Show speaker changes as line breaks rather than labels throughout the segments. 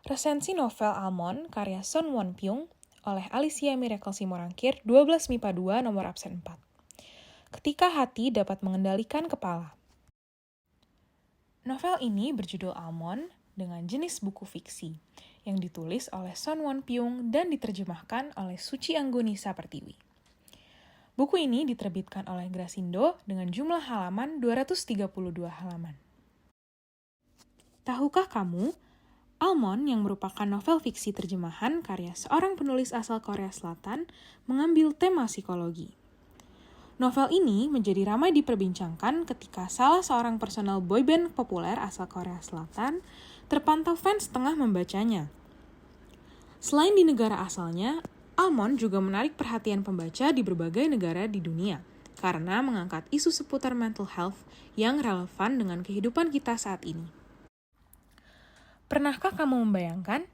Resensi novel Almond karya Son Won-pyung oleh Alicia Miracle Simorangkir 12 MIPA 2 nomor absen 4. Ketika hati dapat mengendalikan kepala. Novel ini berjudul Almond dengan jenis buku fiksi yang ditulis oleh Son Won-pyung dan diterjemahkan oleh Suci Anggunisa Pertiwi. Buku ini diterbitkan oleh Grasindo dengan jumlah halaman 232 halaman. Tahukah kamu, Almond yang merupakan novel fiksi terjemahan karya seorang penulis asal Korea Selatan mengambil tema psikologi. Novel ini menjadi ramai diperbincangkan ketika salah seorang personel boyband populer asal Korea Selatan terpantau fans tengah membacanya. Selain di negara asalnya, Almond juga menarik perhatian pembaca di berbagai negara di dunia karena mengangkat isu seputar mental health yang relevan dengan kehidupan kita saat ini. Pernahkah kamu membayangkan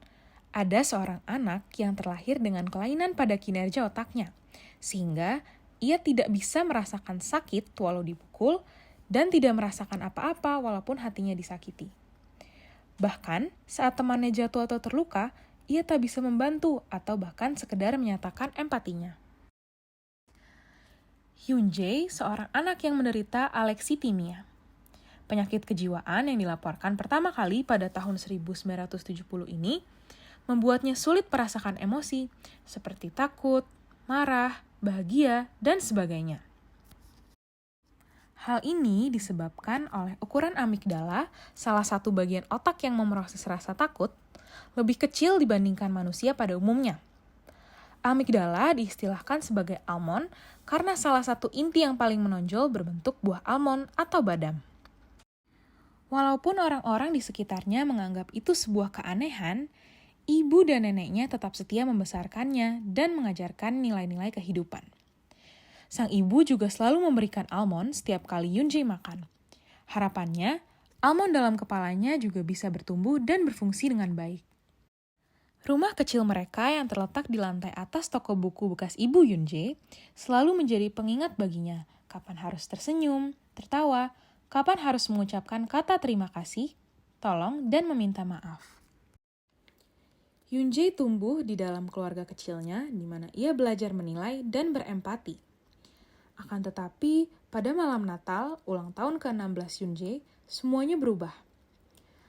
ada seorang anak yang terlahir dengan kelainan pada kinerja otaknya, sehingga ia tidak bisa merasakan sakit walau dipukul dan tidak merasakan apa-apa walaupun hatinya disakiti. Bahkan saat temannya jatuh atau terluka, ia tak bisa membantu atau bahkan sekedar menyatakan empatinya. Hyun Jae, seorang anak yang menderita alexithymia, penyakit kejiwaan yang dilaporkan pertama kali pada tahun 1970 ini membuatnya sulit merasakan emosi seperti takut, marah, bahagia, dan sebagainya. Hal ini disebabkan oleh ukuran amigdala, salah satu bagian otak yang memproses rasa takut, lebih kecil dibandingkan manusia pada umumnya. Amigdala diistilahkan sebagai almond karena salah satu inti yang paling menonjol berbentuk buah almond atau badam. Walaupun orang-orang di sekitarnya menganggap itu sebuah keanehan, ibu dan neneknya tetap setia membesarkannya dan mengajarkan nilai-nilai kehidupan. Sang ibu juga selalu memberikan almond setiap kali Hyun Jae makan. Harapannya, almond dalam kepalanya juga bisa bertumbuh dan berfungsi dengan baik. Rumah kecil mereka yang terletak di lantai atas toko buku bekas ibu Hyun Jae selalu menjadi pengingat baginya kapan harus tersenyum, tertawa, kapan harus mengucapkan kata terima kasih, tolong, dan meminta maaf. Hyun Jae tumbuh di dalam keluarga kecilnya di mana ia belajar menilai dan berempati. Akan tetapi, pada malam Natal, ulang tahun ke-16 Hyun Jae, semuanya berubah.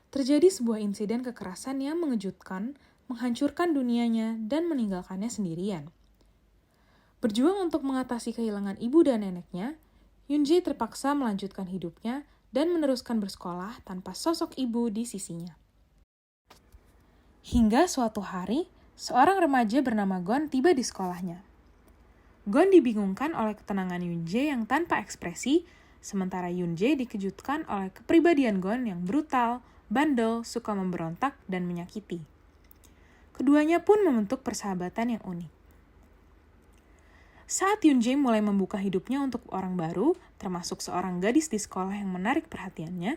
Terjadi sebuah insiden kekerasan yang mengejutkan, menghancurkan dunianya, dan meninggalkannya sendirian. Berjuang untuk mengatasi kehilangan ibu dan neneknya, Hyun Jae terpaksa melanjutkan hidupnya dan meneruskan bersekolah tanpa sosok ibu di sisinya. Hingga suatu hari, seorang remaja bernama Gon tiba di sekolahnya. Gon dibingungkan oleh ketenangan Hyun Jae yang tanpa ekspresi, sementara Hyun Jae dikejutkan oleh kepribadian Gon yang brutal, bandel, suka memberontak, dan menyakiti. Keduanya pun membentuk persahabatan yang unik. Saat Hyun Jae mulai membuka hidupnya untuk orang baru, termasuk seorang gadis di sekolah yang menarik perhatiannya,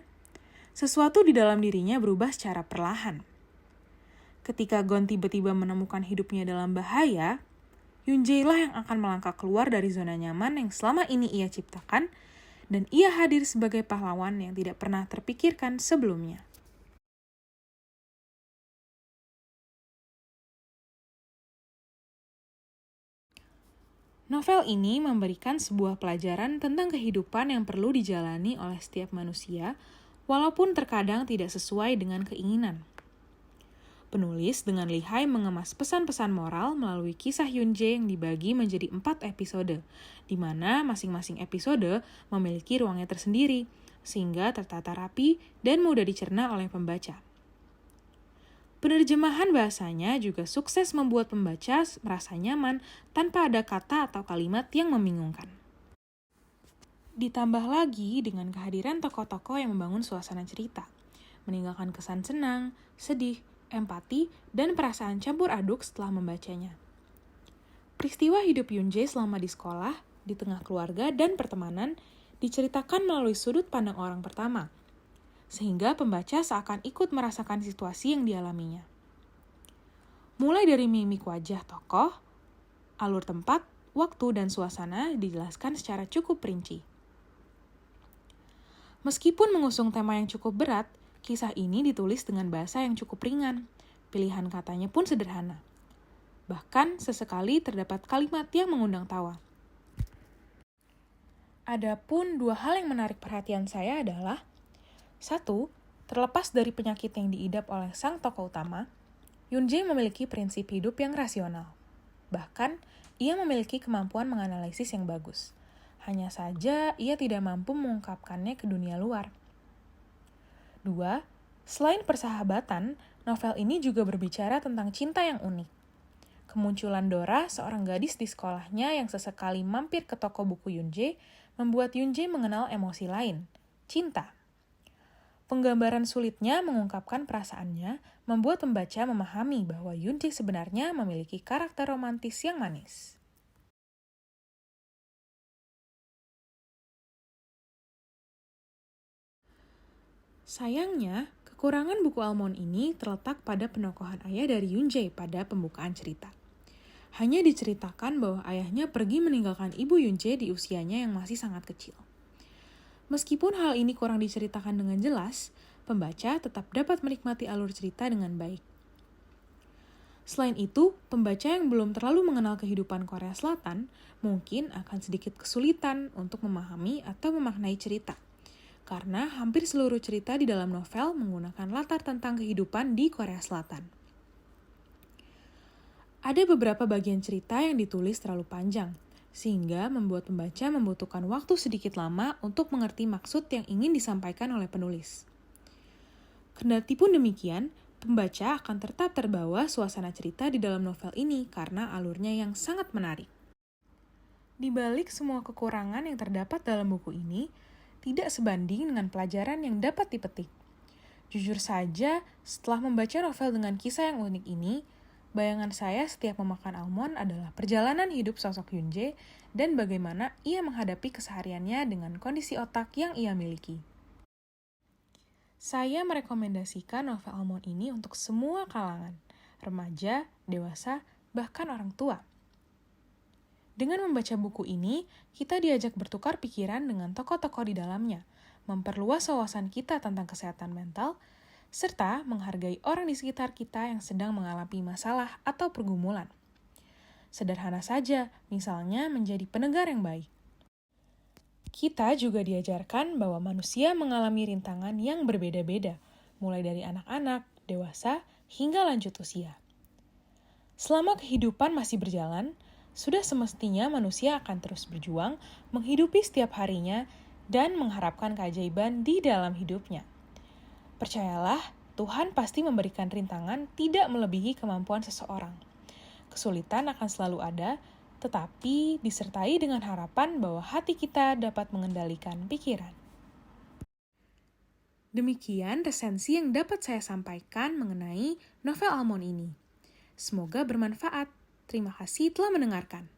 sesuatu di dalam dirinya berubah secara perlahan. Ketika Gon tiba-tiba menemukan hidupnya dalam bahaya, Hyun Jae lah yang akan melangkah keluar dari zona nyaman yang selama ini ia ciptakan, dan ia hadir sebagai pahlawan yang tidak pernah terpikirkan sebelumnya. Novel ini memberikan sebuah pelajaran tentang kehidupan yang perlu dijalani oleh setiap manusia, walaupun terkadang tidak sesuai dengan keinginan. Penulis dengan lihai mengemas pesan-pesan moral melalui kisah Hyun Jae yang dibagi menjadi 4 episode, di mana masing-masing episode memiliki ruangnya tersendiri, sehingga tertata rapi dan mudah dicerna oleh pembaca. Penerjemahan bahasanya juga sukses membuat pembaca merasa nyaman tanpa ada kata atau kalimat yang membingungkan. Ditambah lagi dengan kehadiran tokoh-tokoh yang membangun suasana cerita, meninggalkan kesan senang, sedih, empati, dan perasaan campur aduk setelah membacanya. Peristiwa hidup Hyun Jae selama di sekolah, di tengah keluarga dan pertemanan diceritakan melalui sudut pandang orang pertama, sehingga pembaca seakan ikut merasakan situasi yang dialaminya. Mulai dari mimik wajah tokoh, alur tempat, waktu, dan suasana dijelaskan secara cukup rinci. Meskipun mengusung tema yang cukup berat, kisah ini ditulis dengan bahasa yang cukup ringan, Pilihan katanya pun sederhana. Bahkan sesekali terdapat kalimat yang mengundang tawa. Adapun dua hal yang menarik perhatian saya adalah: satu, terlepas dari penyakit yang diidap oleh sang tokoh utama, Yoon-jae memiliki prinsip hidup yang rasional. Bahkan, ia memiliki kemampuan menganalisis yang bagus. Hanya saja, ia tidak mampu mengungkapkannya ke dunia luar. Dua, selain persahabatan, novel ini juga berbicara tentang cinta yang unik. Kemunculan Dora, seorang gadis di sekolahnya yang sesekali mampir ke toko buku Yoon-jae, membuat Yoon-jae mengenal emosi lain, cinta. Penggambaran sulitnya mengungkapkan perasaannya membuat pembaca memahami bahwa Yoon-jae sebenarnya memiliki karakter romantis yang manis. Sayangnya, kekurangan buku Almond ini terletak pada penokohan ayah dari Yoon-jae pada pembukaan cerita. Hanya diceritakan bahwa ayahnya pergi meninggalkan ibu Yoon-jae di usianya yang masih sangat kecil. Meskipun hal ini kurang diceritakan dengan jelas, pembaca tetap dapat menikmati alur cerita dengan baik. Selain itu, pembaca yang belum terlalu mengenal kehidupan Korea Selatan mungkin akan sedikit kesulitan untuk memahami atau memaknai cerita. Karena hampir seluruh cerita di dalam novel menggunakan latar tentang kehidupan di Korea Selatan. Ada beberapa bagian cerita yang ditulis terlalu panjang, sehingga membuat pembaca membutuhkan waktu sedikit lama untuk mengerti maksud yang ingin disampaikan oleh penulis. Kendati pun demikian, pembaca akan tetap terbawa suasana cerita di dalam novel ini karena alurnya yang sangat menarik. Di balik semua kekurangan yang terdapat dalam buku ini, tidak sebanding dengan pelajaran yang dapat dipetik. Jujur saja, setelah membaca novel dengan kisah yang unik ini, bayangan saya setiap memakan almond adalah perjalanan hidup sosok Yoon-jae dan bagaimana ia menghadapi kesehariannya dengan kondisi otak yang ia miliki. Saya merekomendasikan novel Almond ini untuk semua kalangan, remaja, dewasa, bahkan orang tua. Dengan membaca buku ini, kita diajak bertukar pikiran dengan tokoh-tokoh di dalamnya, memperluas wawasan kita tentang kesehatan mental, serta menghargai orang di sekitar kita yang sedang mengalami masalah atau pergumulan. Sederhana saja, misalnya menjadi pendengar yang baik. Kita juga diajarkan bahwa manusia mengalami rintangan yang berbeda-beda, mulai dari anak-anak, dewasa, hingga lanjut usia. Selama kehidupan masih berjalan, sudah semestinya manusia akan terus berjuang, menghidupi setiap harinya, dan mengharapkan keajaiban di dalam hidupnya. Percayalah, Tuhan pasti memberikan rintangan tidak melebihi kemampuan seseorang. Kesulitan akan selalu ada, tetapi disertai dengan harapan bahwa hati kita dapat mengendalikan pikiran. Demikian resensi yang dapat saya sampaikan mengenai novel Almond ini. Semoga bermanfaat. Terima kasih telah mendengarkan.